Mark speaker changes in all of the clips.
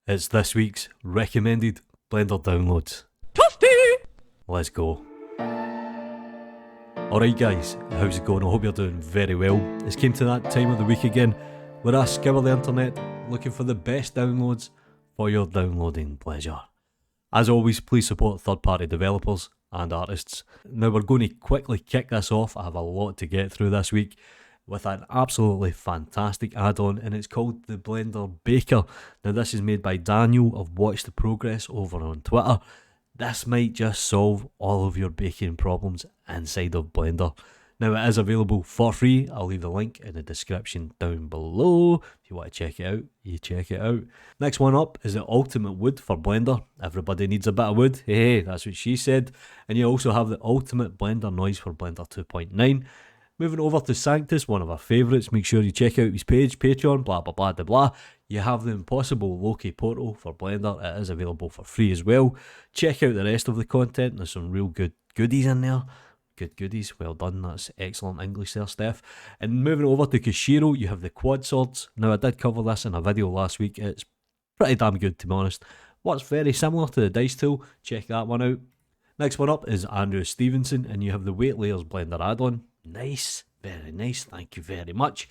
Speaker 1: It's this week's recommended Blender downloads. Let's go. Alright guys, how's it going? I hope you're doing very well. It's came to that time of the week again where I scour the internet looking for the best downloads for your downloading pleasure. As always, please support third-party developers and artists. Now we're going to quickly kick this off. I have a lot to get through this week with an absolutely fantastic add-on, and it's called the Blender Baker. Now this is made by Daniel of Watch the Progress over on Twitter. This might just solve all of your baking problems inside of Blender. Now it is available for free. I'll leave the link in the description down below. If you want to check it out, you check it out. Next one up is the ultimate wood for Blender. Everybody needs a bit of wood. Hey, that's what she said. And you also have the ultimate Blender noise for Blender 2.9. Moving over to Sanctus, one of our favourites. Make sure you check out his page, Patreon, blah blah blah blah. You have the Impossible Loki portal for Blender. It is available for free as well. Check out the rest of the content. There's some real good goodies in there. Good goodies, well done, that's excellent English there, Steph. And moving over to Kashiro, you have the quad swords. Now I did cover this in a video last week. It's pretty damn good, to be honest. Works very similar to the dice tool. Check that one out. Next one up is Andrew Stevenson, and you have the Weight Layers Blender add-on. Nice, very nice, thank you very much.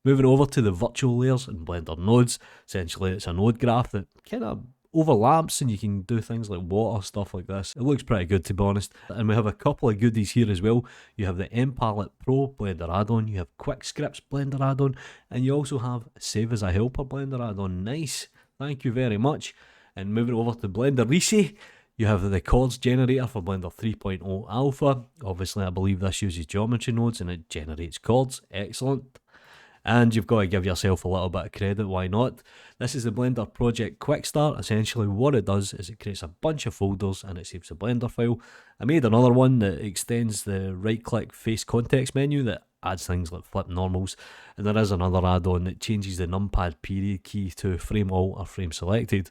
Speaker 1: Moving over to the virtual layers and Blender nodes. Essentially it's a node graph that kind of overlaps and you can do things like water, stuff like this. It looks pretty good, to be honest. And we have a couple of goodies here as well. You have the MPalette Pro Blender add-on, you have Quick Scripts Blender add-on, and you also have Save as a Helper Blender add-on. Nice, thank you very much. And moving over to Blender Reese, you have the Chords generator for Blender 3.0 Alpha. Obviously I believe this uses geometry nodes and it generates chords. Excellent. And you've got to give yourself a little bit of credit, why not? This is the Blender Project Quick Start. Essentially what it does is it creates a bunch of folders and it saves a Blender file. I made another one that extends the right click face context menu that adds things like flip normals. And there is another add-on that changes the numpad period key to frame all or frame selected.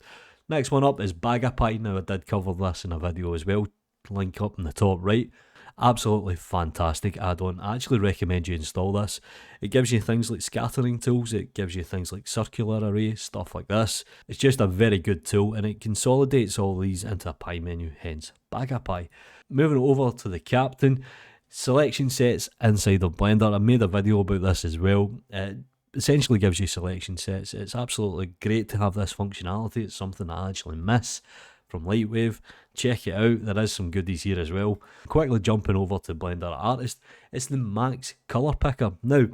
Speaker 1: Next one up is Bhagapad. Now I did cover this in a video as well. Link up in the top right. Absolutely fantastic add-on. I actually recommend you install this. It gives you things like scattering tools, it gives you things like circular array, stuff like this. It's just a very good tool and it consolidates all these into a pie menu, hence Bhagapad. Moving over to the Captain, selection sets inside of Blender. I made a video about this as well. It essentially gives you selection sets. It's absolutely great to have this functionality. It's something I actually miss from Lightwave. Check it out, there is some goodies here as well. Quickly jumping over to Blender Artist, it's the Max Color Picker. Now,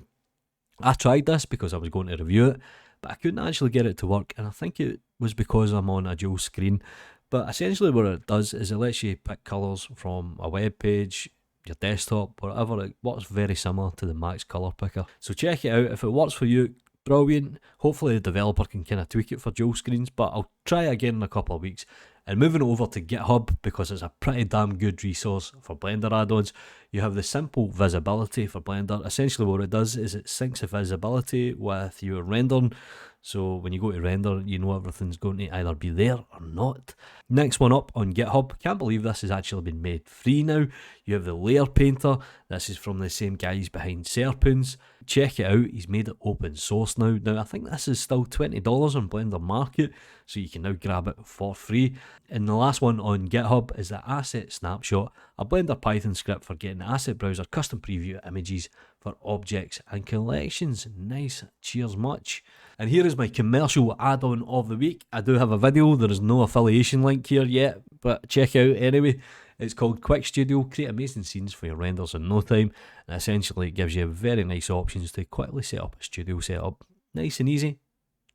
Speaker 1: I tried this because I was going to review it, but I couldn't actually get it to work, and I think it was because I'm on a dual screen. But essentially what it does is it lets you pick colours from a web page, your desktop, whatever. It works very similar to the Max Color Picker. So check it out, if it works for you, brilliant. Hopefully the developer can kind of tweak it for dual screens, but I'll try again in a couple of weeks. And moving over to GitHub, because it's a pretty damn good resource for Blender add-ons, you have the Simple Visibility for Blender. Essentially what it does is it syncs the visibility with your rendering, so when you go to render you know everything's going to either be there or not. Next one up on GitHub, can't believe this has actually been made free now. You have the Layer Painter. This is from the same guys behind Serpents. Check it out, he's made it open source now. Now I think this is still $20 on Blender Market, so you can now grab it for free. And the last one on GitHub is the Asset Snapshot, a Blender Python script for getting the asset browser custom preview images for objects and collections. Nice, cheers much. And here is my commercial add-on of the week. I do have a video, there is no affiliation link here yet, but check it out anyway. It's called Quick Studio. Create amazing scenes for your renders in no time. And essentially it gives you very nice options to quickly set up a studio setup. Nice and easy.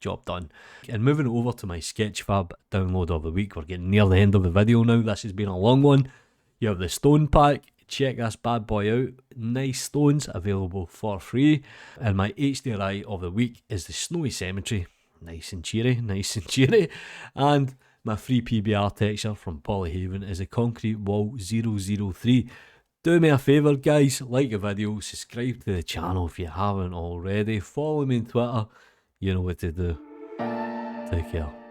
Speaker 1: Job done. And moving over to my Sketchfab download of the week. We're getting near the end of the video now. This has been a long one. You have the stone pack. Check this bad boy out. Nice stones available for free. And my HDRI of the week is the Snowy Cemetery. Nice and cheery. Nice and cheery. And my free PBR texture from Polyhaven is a Concrete Wall 003. Do me a favour guys, like the video, subscribe to the channel if you haven't already, follow me on Twitter, you know what to do. Take care.